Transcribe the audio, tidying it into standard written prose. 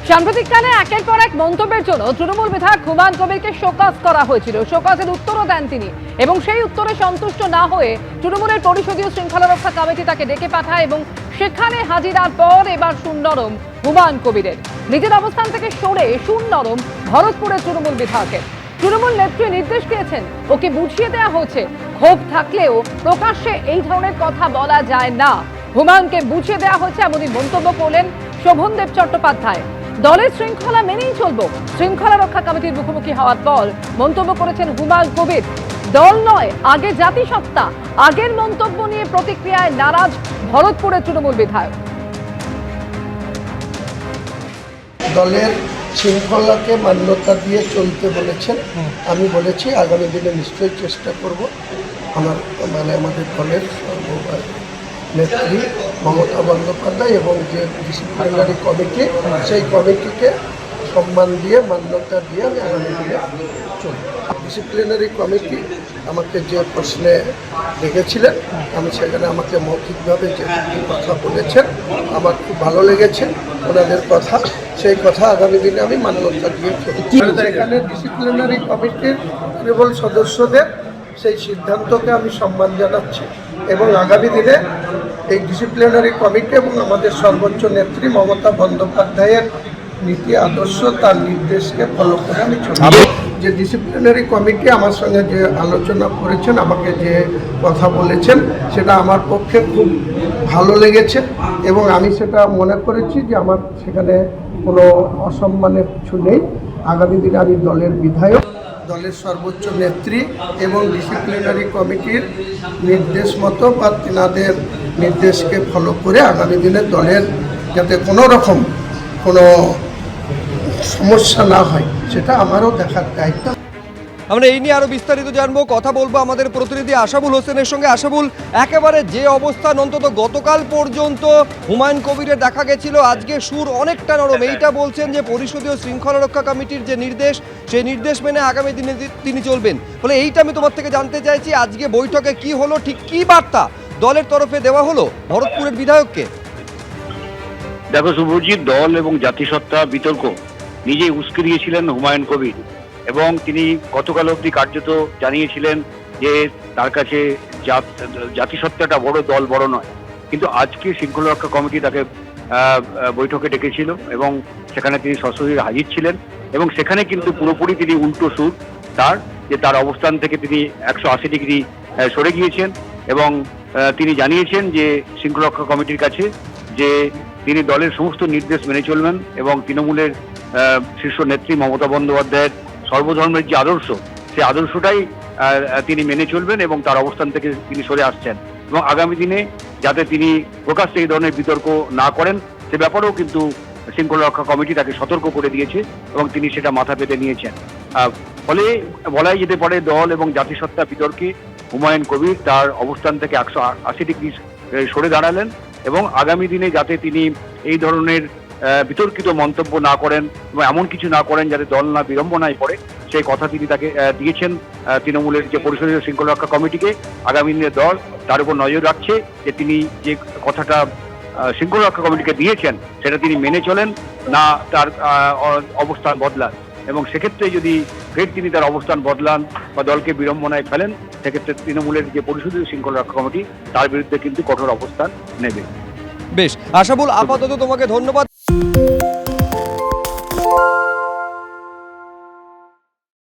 সাম্প্রতিককালে একের পর এক মন্তব্যের জন্য তৃণমূল বিধায়ক হুমায়ুন কবিরকে শোকজ করা হয়েছিল। শোকজের উত্তরও দেন তিনি এবং সেই উত্তরে সন্তুষ্ট না হয়ে তৃণমূলের পরিষদীয় শৃঙ্খলা রক্ষা কমিটি তাকে ডেকে পাঠায় এবং সেখানে হাজিরার পর এবার সুনরম হুমায়ুন কবিরের। নিজের অবস্থান থেকে সরে সুনরম ভরতপুরের তৃণমূল বিধায়কের। তৃণমূল নেত্রী নির্দেশ দিয়েছেন, ওকে বুঝিয়ে দেওয়া হয়েছে ক্ষোভ থাকলেও প্রকাশ্যে এই ধরনের কথা বলা যায় না। হুমায়ুনকে বুঝিয়ে দেওয়া হয়েছে এমনই মন্তব্য করলেন শোভনদেব চট্টোপাধ্যায়। দলের শৃঙ্খলা মেনেই চলবো, শৃঙ্খলা রক্ষা কমিটির মুখোমুখি হওয়ার পর মন্তব্য করেছেন হুমায়ুন কবির। দল নয়, আগে জাতিসত্তা। আগের মন্তব্য নিয়ে প্রতিক্রিয়ায় নারাজ ভরতপুরের তৃণমূল বিধায়ক। দলের শৃঙ্খলাকে মান্যতা দিয়ে চলতে বলেছেন। আমি বলেছি আগামী দিনে নিশ্চয়ই চেষ্টা করব আমাদের দলের নেত্রী মমতা বন্দ্যোপাধ্যায় এবং যে ডিসিপ্লিনারি কমিটি, সেই কমিটিকে সম্মান দিয়ে মান্যতা দিয়ে আমি আগামী দিনে চলব। ডিসিপ্লিনারি কমিটি আমাকে যে প্রশ্নে ডেকেছিলেন, আমি সেখানে আমাকে মৌখিকভাবে যে কথা বলেছেন আমার খুব ভালো লেগেছে ওনাদের কথা। সেই কথা আগামী দিনে আমি মান্যতা দিয়ে চলব। এখানে ডিসিপ্লিনারি কমিটির কেবল সদস্যদের সেই সিদ্ধান্তকে আমি সম্মান জানাচ্ছি এবং আগামী দিনে এই ডিসিপ্লিনারি কমিটি এবং আমাদের সর্বোচ্চ নেত্রী মমতা বন্দ্যোপাধ্যায়ের নীতি আদর্শ, তার নির্দেশকে ফলো করে আমি চলব। যে ডিসিপ্লিনারি কমিটি আমার সঙ্গে যে আলোচনা করেছেন, আমাকে যে কথা বলেছেন, সেটা আমার পক্ষে খুব ভালো লেগেছে এবং আমি সেটা মনে করেছি যে আমার সেখানে কোনো অসম্মানের কিছু নেই। আগামী দিনে আমি দলের বিধায়ক, দলের সর্বোচ্চ নেত্রী এবং ডিসিপ্লিনারি কমিটির নির্দেশ মতো বা তেনাদের নির্দেশকে ফলো করে আগামী দিনে দলের যাতে কোনো রকম কোনো সমস্যা না হয় সেটা আমারও দেখার দায়িত্ব। আমরা এই নিয়ে আরো বিস্তারিত জানবো, কথা বলবো আমাদের প্রতিনিধি আশাবুল হোসেনের সঙ্গে। আশাবুল, একেবারে যে অবস্থান অন্তত গতকাল পর্যন্ত হুমায়ুন কবিরের দেখা গেছিল, আজকে সুর অনেকটা নরম। এইটা বলছেন যে পরিষদীয় শৃঙ্খলা রক্ষা কমিটির যে নির্দেশ, সেই নির্দেশ মেনে আগামী দিনে তিনি চলবেন। ফলে এইটা আমি তোমার থেকে জানতে চাইছি, আজকে বৈঠকে কি হলো, ঠিক কি বার্তা দলের তরফে দেওয়া হলো ভরতপুরের বিধায়ককে? দেখো শুভজিৎ, দল এবং জাতিসত্তা বিতর্ক নিজেই উস্কে দিয়েছিলেন হুমায়ুন কবির এবং তিনি গতকাল অবধি কার্যত জানিয়েছিলেন যে তার কাছে জাতিসত্তাটা বড়, দল বড় নয়। কিন্তু আজকে শৃঙ্খলা রক্ষা কমিটি তাকে বৈঠকে ডেকেছিল এবং সেখানে তিনি সশরীরে হাজির ছিলেন এবং সেখানে কিন্তু পুরোপুরি তিনি উল্টো সুর তার অবস্থান থেকে তিনি 180 ডিগ্রি সরে গিয়েছেন এবং তিনি জানিয়েছেন যে শৃঙ্খলা রক্ষা কমিটির কাছে যে তিনি দলের সমস্ত নির্দেশ মেনে চলবেন এবং তৃণমূলের শীর্ষ নেত্রী মমতা বন্দ্যোপাধ্যায়ের সর্বধর্মের যে আদর্শ, সেই আদর্শটাই তিনি মেনে চলবেন এবং তার অবস্থান থেকে তিনি সরে আসছেন এবং আগামী দিনে যাতে তিনি প্রকাশ্যে এই ধরনের বিতর্ক না করেন সে ব্যাপারেও কিন্তু শৃঙ্খলা রক্ষা কমিটি তাকে সতর্ক করে দিয়েছে এবং তিনি সেটা মাথা পেতে নিয়েছেন। ফলে বলাই যেতে পারে দল এবং জাতিসত্তা বিতর্কে হুমায়ুন কবির তার অবস্থান থেকে 180 ডিগ্রি সরে দাঁড়ালেন এবং আগামী দিনে যাতে তিনি এই ধরনের বিতর্কিত মন্তব্য না করেন এবং এমন কিছু না করেন যাতে দল না বিড়ম্বনায় পড়ে, সেই কথা তিনি তাকে দিয়েছেন তৃণমূলের যে পরিষদীয় শৃঙ্খলা রক্ষা কমিটিকে। আগামী দিনে দল তার উপর নজর রাখছে যে তিনি যে কথাটা শৃঙ্খলা রক্ষা কমিটিকে দিয়েছেন সেটা তিনি মেনে চলেন না, তার অবস্থান বদলান এবং সেক্ষেত্রে যদি ফের তিনি তার অবস্থান বদলান বা দলকে বিড়ম্বনায় ফেলেন, সেক্ষেত্রে তৃণমূলের যে পরিষদীয় শৃঙ্খলা রক্ষা কমিটি তার বিরুদ্ধে কিন্তু কঠোর অবস্থান নেবে। বেশ আশাবুল, আপাতত তোমাকে ধন্যবাদ।